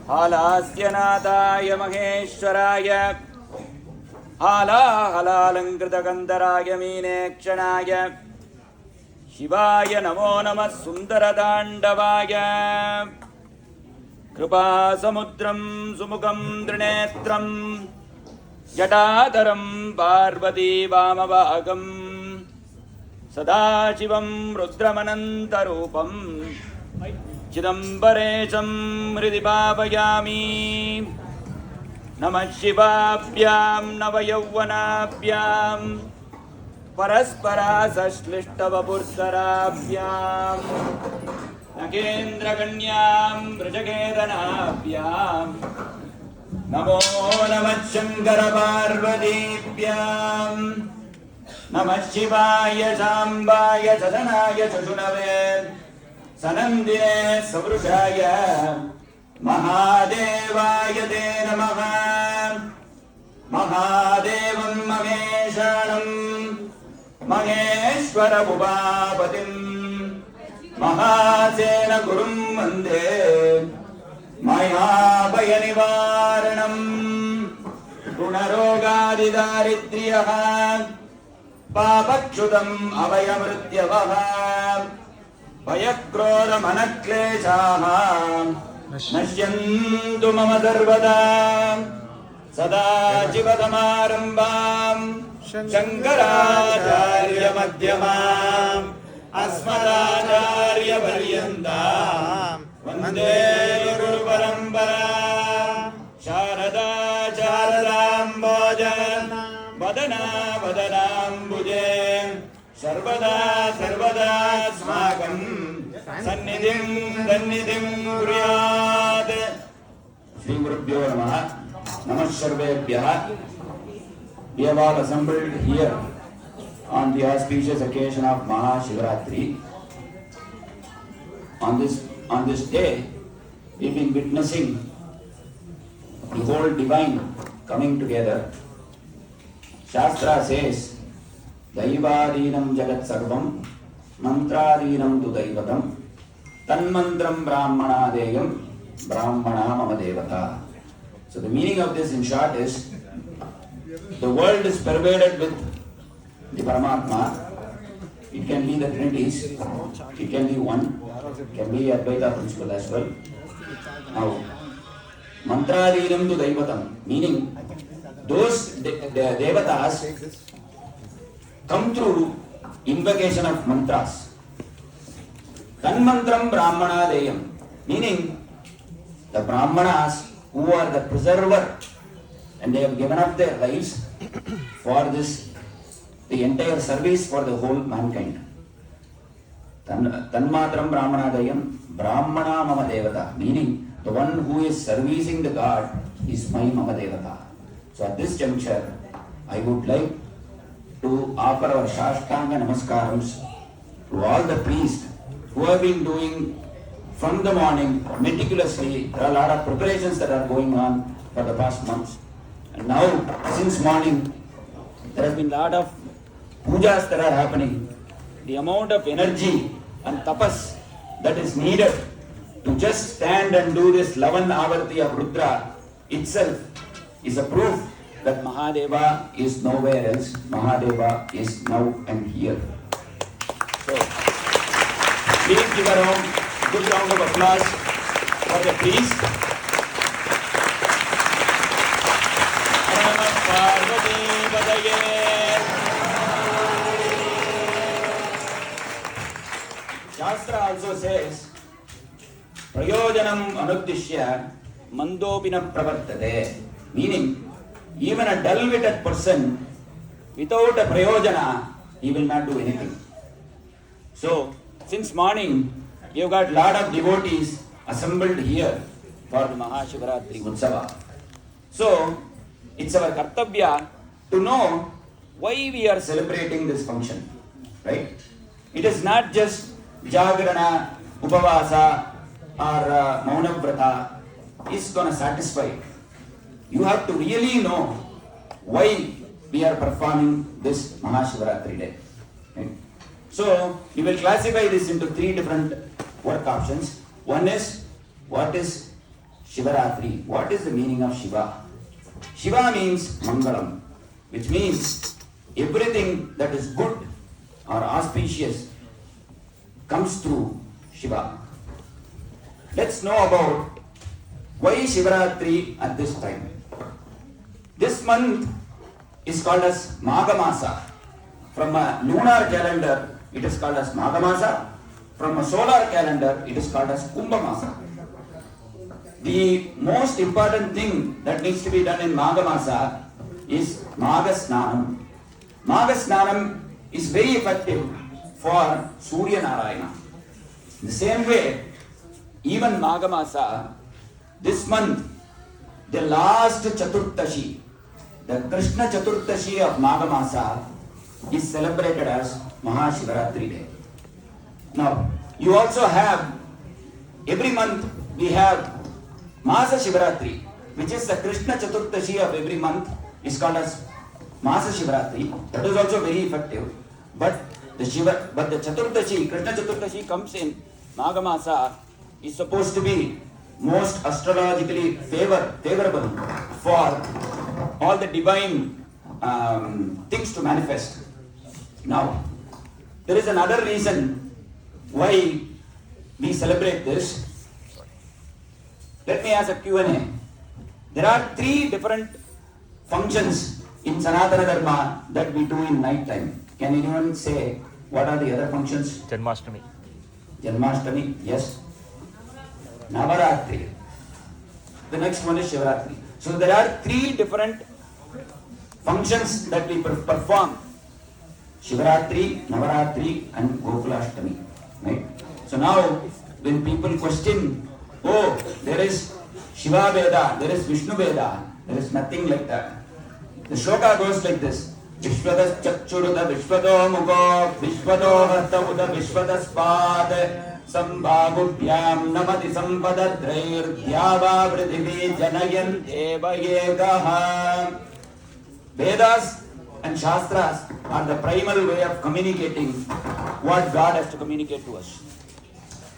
हालास्यनाथाय महेश्वराय हालाहलालङ्कृतगन्धराय मीनेक्षणाय शिवाय नमो नमः सुन्दरताण्डवाय कृपासमुद्रं सुमुखं त्रिनेत्रं जटाधरं पार्वती वामभागं सदाशिवं रुद्रमनन्तरूपं चिदम्बरेशं हृदि भावयामि। नमः शिवाभ्यां नवयौवनाभ्यां परस्परासश्लिष्टवपुर्धराभ्यां नगेन्द्रकन्यां वृषकेतनाभ्यां नमो नमः शङ्करपार्वतीभ्यां नमः शिवाय शाम्बाय सदनाय शशुनवे सनन्दिने सवृषाय महादेवाय ते नमः। महादेवं महेशानं महेश्वरमुपापतिं महासेन गुरुं वन्दे मयाभयनिवारणं ऋणरोगादिदारिद्र्यः पापक्षुतम् अभयमृत्यवः भयक्रोधमनक्लेशाः नश्यन्तु मम सर्वदा। सदाशिवसमारम्भां शङ्कराचार्यमध्यमाम् अस्मदाचार्यपर्यन्तां वन्दे गुरुपरम्पराम्। शारदा शारदाम्बोजं वदना वदनाम्बुजे सर्वदा सर्वदास्माकं सन्निधिं सन्निधिं कुर्यात्। श्री गुरुभ्यो नमः। Namaः Sarvebhyah. We have all assembled here on the auspicious occasion of Shivarathri. On this day, we've been witnessing the whole divine coming together. Shastra says, Daivadinam Jagat Sarvam Mantradinam Tu Daivatam Tanmantram Brahmana Deyam Brahmana Mama Devata. So the meaning of this in short is, the world is pervaded with the Paramatma. It can be the Trinities, it can be one, it can be Advaita principle as well. Now, Mantradinam Tu Daivatam, meaning those Devatas come through invocation of mantras. Tanmantram Brahmana Deyam, meaning the Brahmanas who are the preserver, and they have given up their lives for this, the entire service for the whole mankind. Tanmatram Brahmanadayam Brahmana Mama Devata, meaning the one who is servicing the God is my Mama Devata. So at this juncture, I would like to offer our Shashtanga Namaskarams to all the priests who have been doing from the morning meticulously. There are a lot of preparations that are going on for the past months. And now, since morning, there has been a lot of pujas that are happening. The amount of energy and tapas that is needed to just stand and do this 11 avarti of Rudra itself is a proof that Mahadeva is nowhere else. Mahadeva is now and here. So, please give a good round of applause for the priest. Shastra also says, Prayojanam anuddishya mandopina pravartate, meaning even a dull-witted person without a prayojana, he will not do anything. So, since morning, you've got a lot of devotees assembled here for the Mahashivarathri Utsava. So, it's our kartabhya to know why we are celebrating this function, right? It is not just Jagrana, Upavasa or Maunavrata is going to satisfy. You have to really know why we are performing this Mahashivarathri day. Right? So, we will classify this into three different work options. One is, what is Shivarathri. What is the meaning of Shiva? Shiva means Mangalam, which means everything that is good or auspicious comes through Shiva. Let's know about why Shivarathri at this time. This month is called as Magha Masa. From a lunar calendar, it is called as Magha Masa. From a solar calendar, it is called as Kumbha Masa. The most important thing that needs to be done in Magha Masa is Magha Snanam. Magha Snanam is very effective for Surya Narayana. The same way, even Magha Masa, this month, the last Chaturdashi, the Krishna Chaturdashi of Magha Masa is celebrated as Mahashivaratri Day. Now, you also have, every month we have Masa Shivaratri, which is the Krishna Chaturdashi of every month, is called as Masa Shivaratri. That is also very effective. But the Chaturdashi, Krishna Chaturdashi comes in Magha Masa, is supposed to be most astrologically favorable for all the divine things to manifest. Now, there is another reason why we celebrate this. Let me ask a Q&A. There are 3 different functions in Sanatana Dharma that we do in night time. Can anyone say what are the other functions? Janmashtami. Janmashtami, yes. Navaratri. The next one is Shivaratri. So there are 3 different functions that we perform. Shivaratri, Navaratri and Gokulashtami. Right? So now when people question, oh, there is Shiva Veda, there is Vishnu Veda, there is nothing like that. The shloka goes like this. Vishvadas Chakchuruda Vishvado Mugo Vishvado Hattauda Vishvadas Pad Sambhavubhyam Namati Sampadadrair Dhyava Prithivi Janayan Eva Yegaha. Vedas and Shastras are the primal way of communicating what God has to communicate to us.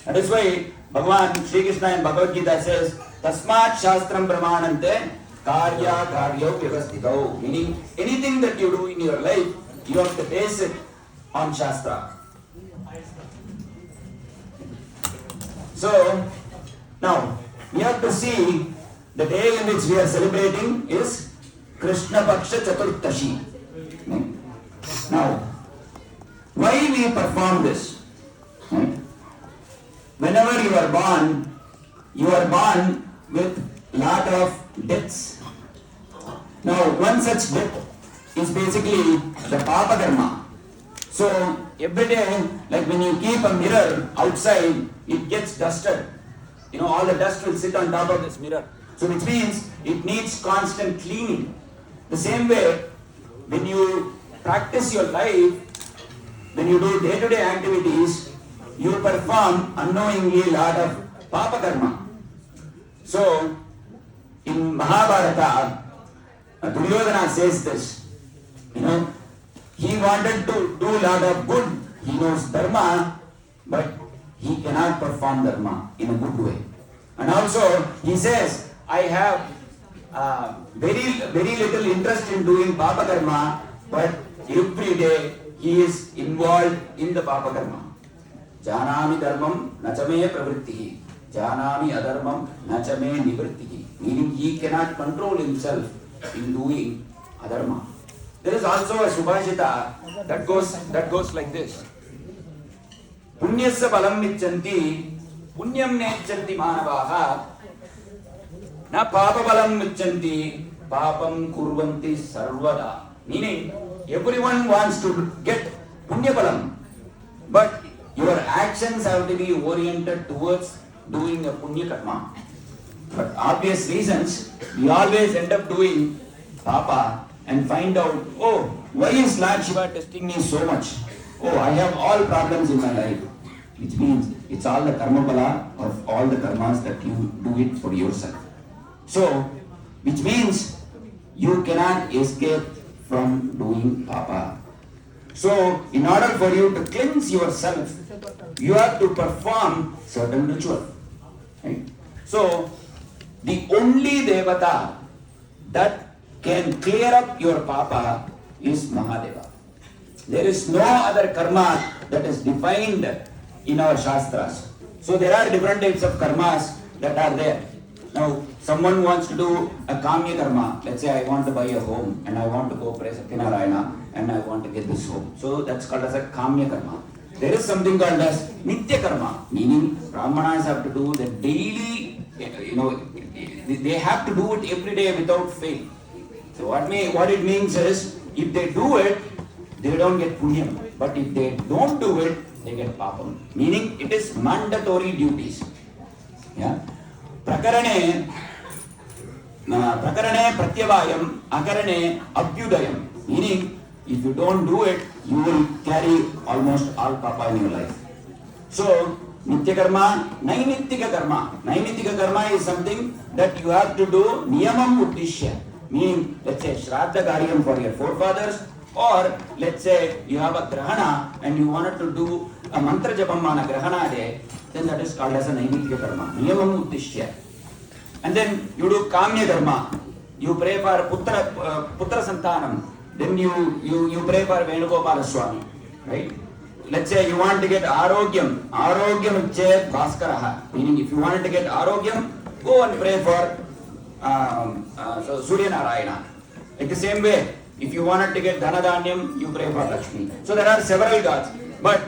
That is why Bhagavan Shri Krishna in Bhagavad Gita says, Tasmat Shastram Pramanante Karya Karyo Vyavastitau. Meaning, anything that you do in your life, you have to base it on Shastra. So, now, we have to see the day in which we are celebrating is Krishna Paksha Chaturdashi. Now, why we perform this? Whenever you are born with lot of deaths. Now, one such death is basically the Papa Dharma. So, every day, like when you keep a mirror outside, it gets dusted. You know, all the dust will sit on top of this mirror. So, which means it needs constant cleaning. The same way, when you practice your life, when you do day-to-day activities, you perform unknowingly a lot of Papa Karma. So, in Mahabharata, Duryodhana says this, you know, he wanted to do a lot of good. He knows Dharma, but he cannot perform Dharma in a good way. And also, he says, I have very little interest in doing Papa Karma, but every day he is involved in the Papa Karma. Janami dharmam nachame pravrittihi. Janami adharmam nachame nivrittihi. Meaning he cannot control himself in doing adharma. There is also a Subhashita that goes like this. Punyasya balam michanti punyam nechanti manavaha na papa balam michanti papam kurvanti sarvada. Meaning everyone wants to get punya balam, but your actions have to be oriented towards doing a punya karma. But obvious reasons, we always end up doing papa and find out, oh, why is Lord Shiva testing me so much? Oh, I have all problems in my life. Which means it's all the karma bala of all the karmas that you do it for yourself. So, which means you cannot escape from doing papa. So, in order for you to cleanse yourself, you have to perform certain ritual. Right? So, The only Devata that can clear up your papa is Mahadeva. There is no other karma that is defined in our Shastras. So there are different types of karmas that are there. Now, someone wants to do a Kamya karma. Let's say I want to buy a home and I want to go pray Satyanarayana and I want to get this home. So that's called as a Kamya karma. There is something called as Nitya karma, meaning Brahmanas have to do the daily, they have to do it every day without fail. So what it means is, if they do it, they don't get punyam. But if they don't do it, they get papam. Meaning it is mandatory duties. Yeah. Prakarane pratyavayam, akarane abhyudayam. Meaning, if you don't do it, you will carry almost all papa in your life. So, Nitya karma, Nainitika karma. Nainitika karma is something that you have to do niyamam uddishya. Meaning, let's say, Shraddha Karyam for your forefathers, or let's say you have a Grahana and you wanted to do a Mantra Japam on a Grahana day, then that is called as a Nainitika karma. Niyamam uddishya. And then you do Kamya karma. You pray for Putra Santanam. Then you pray for Venugopala Swami. Right? Let's say you want to get Arogyam. Arogyam Chet Bhaskaraha. Meaning if you wanted to get Arogyam, go and pray for Surya Narayana. Like the same way, if you wanted to get Dhanadanyam, you pray for Lakshmi. So there are several gods. But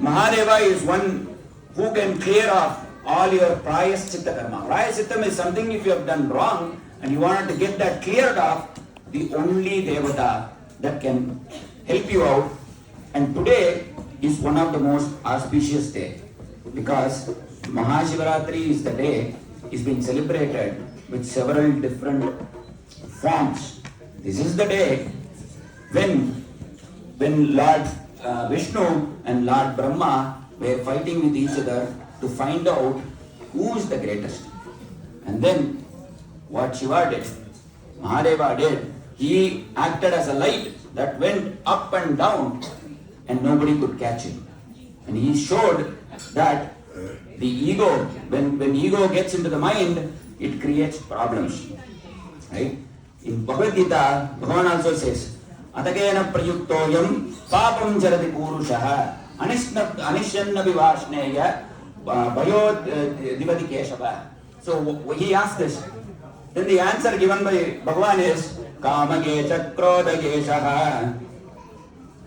Mahadeva is one who can clear off all your Prayaschitta karma. Prayaschitta is something if you have done wrong and you wanted to get that cleared off, the only Devata that can help you out. And today is one of the most auspicious days because Mahashivarathri is the day is being celebrated with several different forms. This is the day when Lord Vishnu and Lord Brahma were fighting with each other to find out who is the greatest. And then what Shiva did, Mahadeva did, he acted as a light that went up and down and nobody could catch him. And he showed that the ego, when ego gets into the mind, it creates problems. Right? In Bhagavad Gita, Bhagavan also says, Atakena prayuktoyam papam jarati purushaha anishanna vivashneya bhayo divati keshava. So he asked this. Then the answer given by Bhagavan is Kamage chakroda geshaha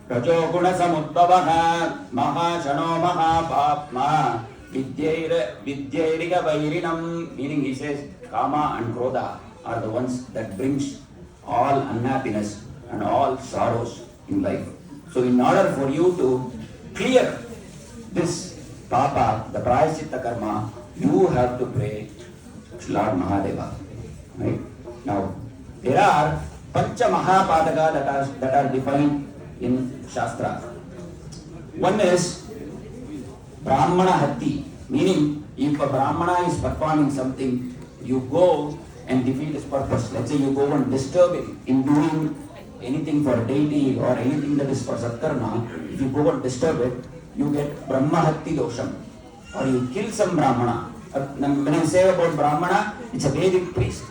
rajo guna samudbhavaha mahashano mahapapma vidyairika vairinam. Meaning he says Kama and Krodha are the ones that brings all unhappiness and all sorrows in life. So in order for you to clear this papa, the Prayaschitta karma, you have to pray Lord Mahadeva. Right? Now, there are Pancha Mahapadaka that are defined in Shastra. One is Brahmana Hatti, meaning if a Brahmana is performing something, you go and defeat his purpose. Let's say you go and disturb him in doing anything for deity or anything that is for Satkarma. If you go and disturb it, you get Brahma Hatti Dosham. Or you kill some Brahmana. When I say about Brahmana, it's a Vedic priest,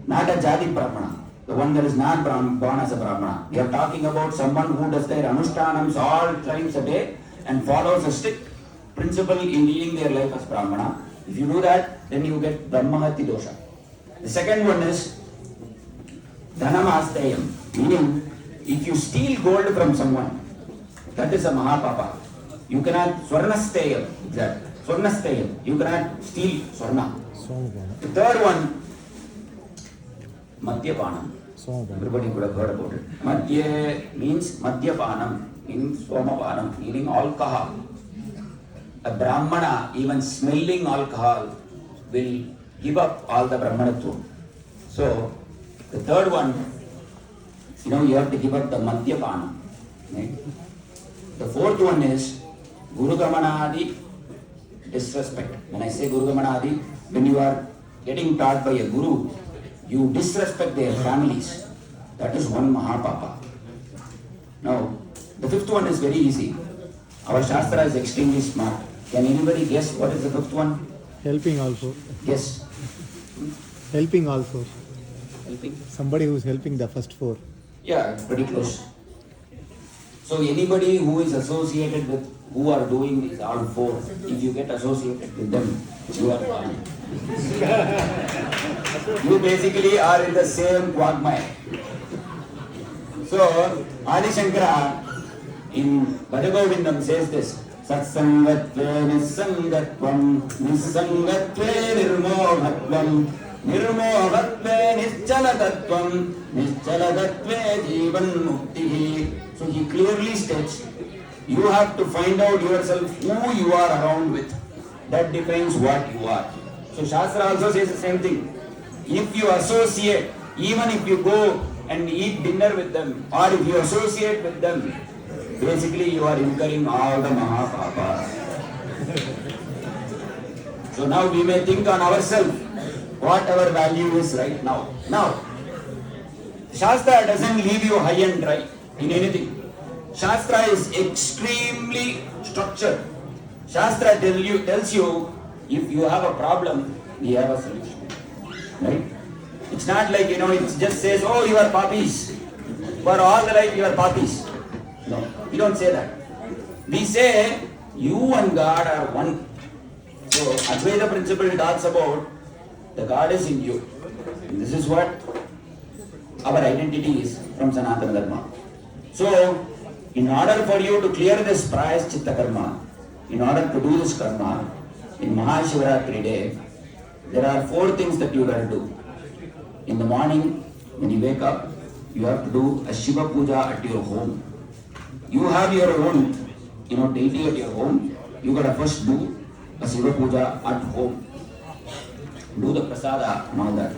not a Jadi Brahmana, the one that is not born as a Brahmana. We are talking about someone who does their Anushtanams all times a day and follows a strict principle in leading their life as Brahmana. If you do that, then you get Brahmahati Dosha. The second one is Dhanamastayam, meaning if you steal gold from someone, that is a Mahapapa. You cannot Swarnastayam, exactly. Swarnastayam, you cannot steal Swarna. The third one, Madhyapanam. Everybody could have heard about it. Madhya means Madhyapanam, meaning Somapanam, meaning alcohol. A Brahmana, even smelling alcohol, will give up all the Brahmanatva. So, the third one, you have to give up the Madhyapanam. Right? The fourth one is Guru Gamanadi disrespect. When I say Guru Gamanadi, when you are getting taught by a Guru, you disrespect their families. That is one Mahapapa. Now, the fifth one is very easy. Our Shastra is extremely smart. Can anybody guess what is the fifth one? Helping also. Yes. Helping also. Helping? Somebody who's helping the first four. Yeah, it's pretty close. So anybody who is associated with who are doing these all four, if you get associated with them, you are gone. You basically are in the same quagmire. So Adi Shankara in Bhajagovindam says this: Satsangatve nissangatvam, nissangatve nirmohatvam, nirmohatve nischalatatvam, nischalatatve jivan muktihi. So he clearly states, you have to find out yourself who you are around with. That defines what you are. So Shastra also says the same thing. If you associate, even if you go and eat dinner with them, or if you associate with them, basically you are incurring all the Mahapapas. So now we may think on ourselves what our value is right now. Now, Shastra doesn't leave you high and dry in anything. Shastra is extremely structured. Shastra tells you if you have a problem, we have a solution. Right? It's not like, it just says, oh, you are poppies. For all the life you are poppies. No, we don't say that. We say, you and God are one. So, Advaita principle talks about the God is in you. And this is what our identity is from Sanatana Dharma. So, in order for you to clear this Prayaschitta Karma, in order to do this karma, in Mahashivarathri day, there are 4 things that you will do. In the morning, when you wake up, you have to do a Shiva Puja at your home. You have your own, deity at your home. You gotta first do a Shiva Puja at home. Do the prasada and all that.